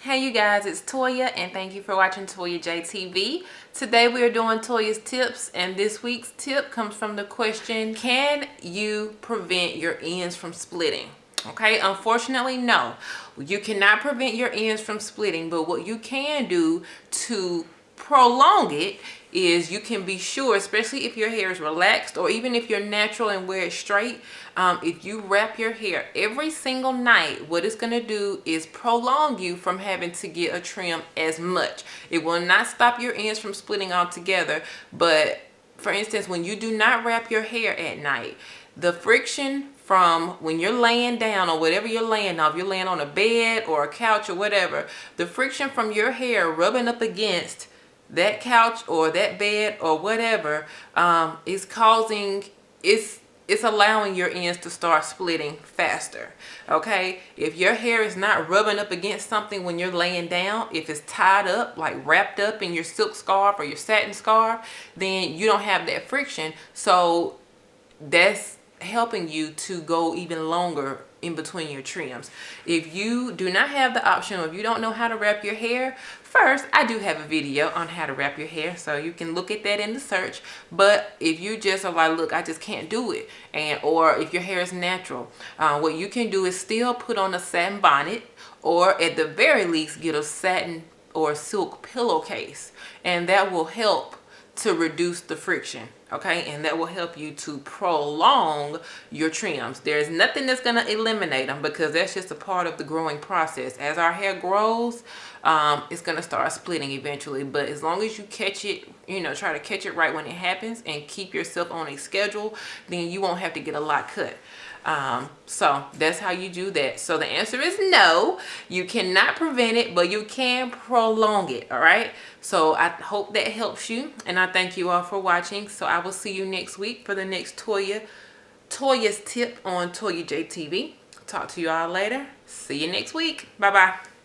Hey you guys, it's Toya and thank you for watching Toya JTV. Today we are doing Toya's tips, and this week's tip comes from the question, can you prevent your ends from splitting? Okay, unfortunately no, you cannot prevent your ends from splitting, but what you can do to prolong it is you can be sure, especially if your hair is relaxed or even if you're natural and wear it straight, if you wrap your hair every single night, what it's going to do is prolong you from having to get a trim as much. It will not stop your ends from splitting altogether, but for instance, when you do not wrap your hair at night, the friction from when you're laying down or whatever you're laying on, if you're laying on a bed or a couch or whatever, the friction from your hair rubbing up against that couch or that bed or whatever is causing, it's allowing your ends to start splitting faster. Okay, if your hair is not rubbing up against something when you're laying down, if it's tied up, like wrapped up in your silk scarf or your satin scarf, then you don't have that friction, so that's helping you to go even longer in between your trims. If you do not have the option, or if you don't know how to wrap your hair, first I do have a video on how to wrap your hair, so you can look at that in the search. But if you just are like, look, I just can't do it, and or if your hair is natural, what you can do is still put on a satin bonnet, or at the very least get a satin or silk pillowcase, and that will help to reduce the friction. Okay, and that will help you to prolong your trims. There's nothing that's going to eliminate them, because that's just a part of the growing process. As our hair grows, it's going to start splitting eventually, but as long as you catch it, try to catch it right when it happens and keep yourself on a schedule, then you won't have to get a lot cut. So that's how you do that. So the answer is no, you cannot prevent it, but you can prolong it. All right, so I hope that helps you, and I thank you all for watching. So I will see you next week for the next Toya's tip on Toya JTV. Talk to you all later. See you next week. Bye bye.